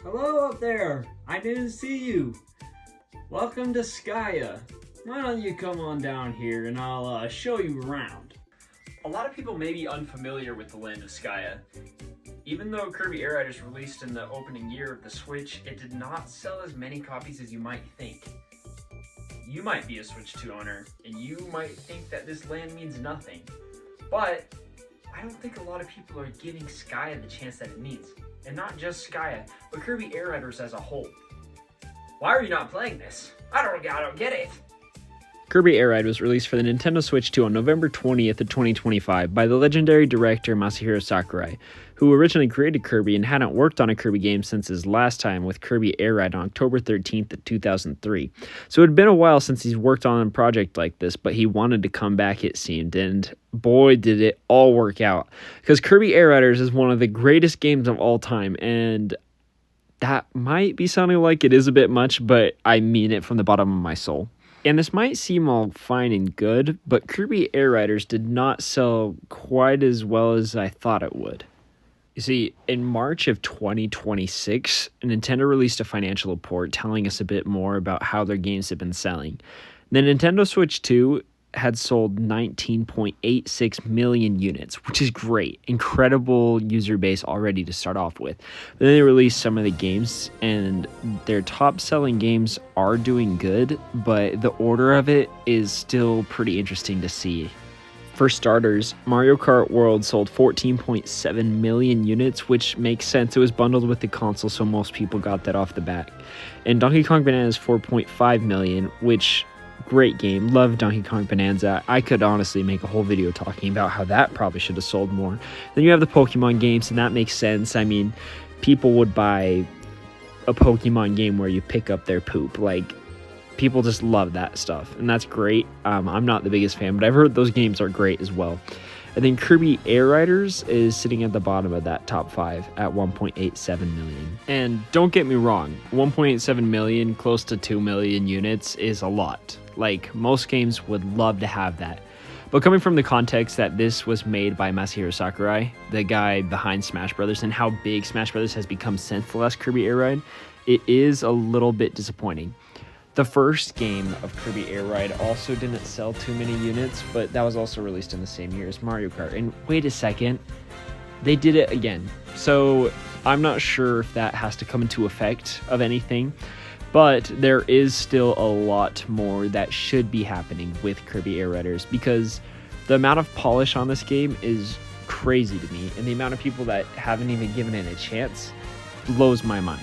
Hello up there! I didn't see you! Welcome to Skya. Why don't you come on down here and I'll show you around. A lot of people may be unfamiliar with the land of Skya. Even though Kirby Air Riders released in the opening year of the Switch, it did not sell as many copies as you might think. You might be a Switch 2 owner, and you might think that this land means nothing. But I don't think a lot of people are giving Skya the chance that it needs. And not just Skya, but Kirby Air Riders as a whole. Why are you not playing this? I don't get it. Kirby Air Ride was released for the Nintendo Switch 2 on November 20th of 2025 by the legendary director Masahiro Sakurai, who originally created Kirby and hadn't worked on a Kirby game since his last time with Kirby Air Ride on October 13th of 2003. So it had been a while since he's worked on a project like this, but he wanted to come back, it seemed, and boy did it all work out. Because Kirby Air Riders is one of the greatest games of all time, and that might be sounding like it is a bit much, but I mean it from the bottom of my soul. And this might seem all fine and good, but Kirby Air Riders did not sell quite as well as I thought it would. You see, in March of 2026, Nintendo released a financial report telling us a bit more about how their games have been selling. The Nintendo Switch 2 had sold 19.86 million units, which is great. Incredible user base already to start off with. Then they released some of the games, and their top selling games are doing good, but the order of it is still pretty interesting to see. For starters, Mario Kart World sold 14.7 million units, which makes sense. It was bundled with the console, so most people got that off the bat. And Donkey Kong Bananas 4.5 million, which great game. Love Donkey Kong Bonanza. I could honestly make a whole video talking about how that probably should have sold more. Then you have the Pokemon games, and that makes sense. I mean, people would buy a Pokemon game where you pick up their poop. Like, people just love that stuff, and that's great. I'm not the biggest fan, but I've heard those games are great as well. And then Kirby Air Riders is sitting at the bottom of that top 5 at 1.87 million. And don't get me wrong, 1.87 million, close to 2 million units is a lot. Like, most games would love to have that. But coming from the context that this was made by Masahiro Sakurai, the guy behind Smash Brothers, and how big Smash Brothers has become since the last Kirby Air Ride, it is a little bit disappointing. The first game of Kirby Air Ride also didn't sell too many units, but that was also released in the same year as Mario Kart. And wait a second, they did it again. So I'm not sure if that has to come into effect of anything, but there is still a lot more that should be happening with Kirby Air Riders, because the amount of polish on this game is crazy to me, and the amount of people that haven't even given it a chance blows my mind.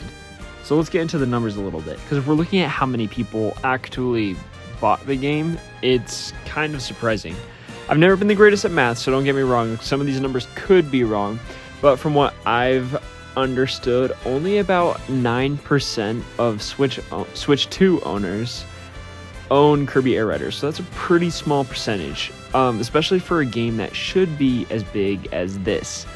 So let's get into the numbers a little bit, because if we're looking at how many people actually bought the game, it's kind of surprising. I've never been the greatest at math, so don't get me wrong, some of these numbers could be wrong, but from what I've understood, only about 9% of Switch 2 owners own Kirby Air Riders, so that's a pretty small percentage, especially for a game that should be as big as this.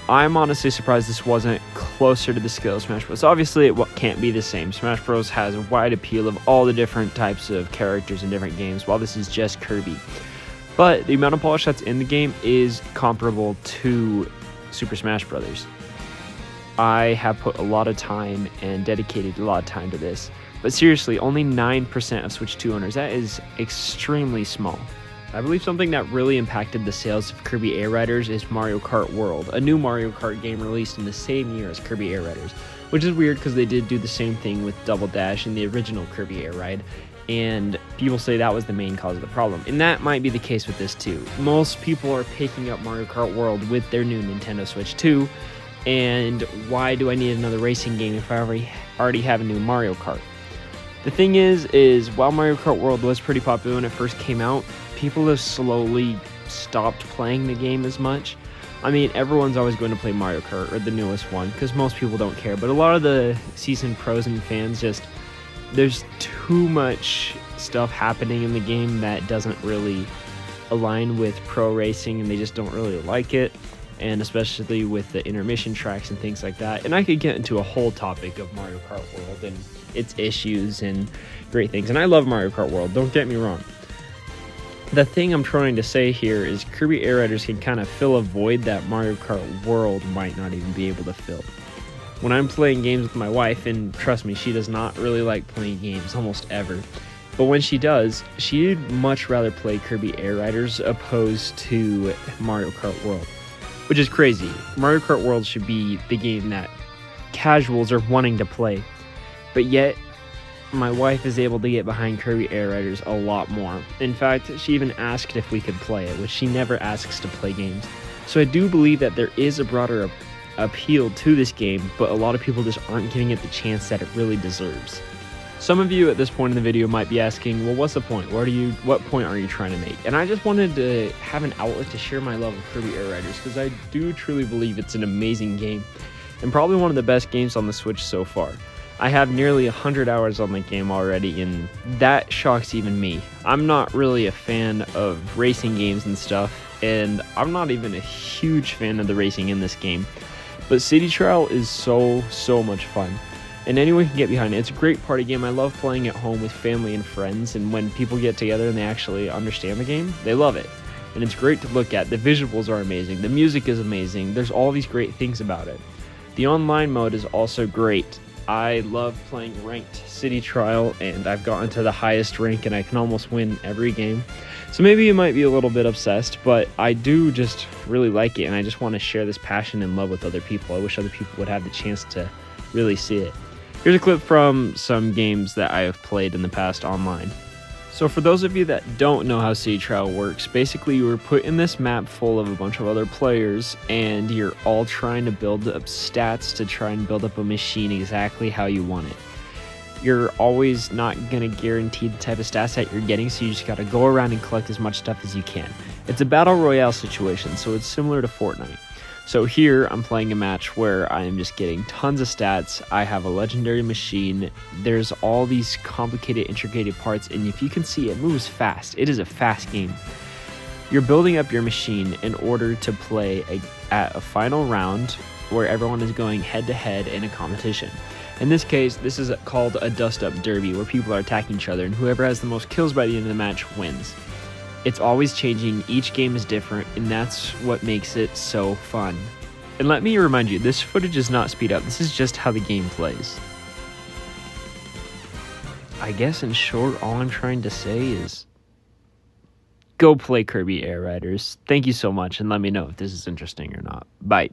I'm honestly surprised this wasn't closer to the scale of Smash Bros. Obviously, it can't be the same. Smash Bros. Has a wide appeal of all the different types of characters in different games, while this is just Kirby. But the amount of polish that's in the game is comparable to Super Smash Bros. I have put a lot of time and dedicated a lot of time to this. But seriously, only 9% of Switch 2 owners. That is extremely small. I believe something that really impacted the sales of Kirby Air Riders is Mario Kart World, a new Mario Kart game released in the same year as Kirby Air Riders, which is weird because they did do the same thing with Double Dash in the original Kirby Air Ride, and people say that was the main cause of the problem, and that might be the case with this too. Most people are picking up Mario Kart World with their new Nintendo Switch 2, and why do I need another racing game if I already have a new Mario Kart? The thing is while Mario Kart World was pretty popular when it first came out, people have slowly stopped playing the game as much. I mean, everyone's always going to play Mario Kart, or the newest one, because most people don't care. But a lot of the seasoned pros and fans there's too much stuff happening in the game that doesn't really align with pro racing, and they just don't really like it. And especially with the intermission tracks and things like that. And I could get into a whole topic of Mario Kart World and its issues and great things. And I love Mario Kart World, don't get me wrong. The thing I'm trying to say here is Kirby Air Riders can kind of fill a void that Mario Kart World might not even be able to fill. when I'm playing games with my wife, and trust me, she does not really like playing games almost ever, but when she does, she'd much rather play Kirby Air Riders opposed to Mario Kart World, which is crazy. Mario Kart World should be the game that casuals are wanting to play, but yet my wife is able to get behind Kirby Air Riders a lot more. In fact, she even asked if we could play it, which she never asks to play games. So I do believe that there is a broader appeal to this game, but a lot of people just aren't giving it the chance that it really deserves. Some of you at this point in the video might be asking, well, what's the point? What point are you trying to make? And I just wanted to have an outlet to share my love of Kirby Air Riders, because I do truly believe it's an amazing game, and probably one of the best games on the Switch so far. I have nearly 100 hours on the game already, and that shocks even me. I'm not really a fan of racing games and stuff, and I'm not even a huge fan of the racing in this game. But City Trial is so much fun, and anyone can get behind it. It's a great party game. I love playing at home with family and friends, and when people get together and they actually understand the game, they love it. And it's great to look at. The visuals are amazing. The music is amazing. There's all these great things about it. The online mode is also great. I love playing ranked City Trial, and I've gotten to the highest rank, and I can almost win every game. So maybe you might be a little bit obsessed, but I do just really like it, and I just want to share this passion and love with other people. I wish other people would have the chance to really see it. Here's a clip from some games that I have played in the past online. So for those of you that don't know how City Trial works, basically you were put in this map full of a bunch of other players, and you're all trying to build up stats to try and build up a machine exactly how you want it. You're always not going to guarantee the type of stats that you're getting, so you just got to go around and collect as much stuff as you can. It's a battle royale situation, so it's similar to Fortnite. So here I'm playing a match where I am just getting tons of stats. I have a legendary machine. There's all these complicated, intricate parts, and if you can see, it moves fast. It is a fast game. You're building up your machine in order to play at a final round where everyone is going head-to-head in a competition. In this case, this is called a dust-up derby, where people are attacking each other, and whoever has the most kills by the end of the match wins. It's always changing, each game is different, and that's what makes it so fun. And let me remind you, this footage is not speed up, this is just how the game plays. I guess in short, all I'm trying to say is, go play Kirby Air Riders. Thank you so much, and let me know if this is interesting or not. Bye.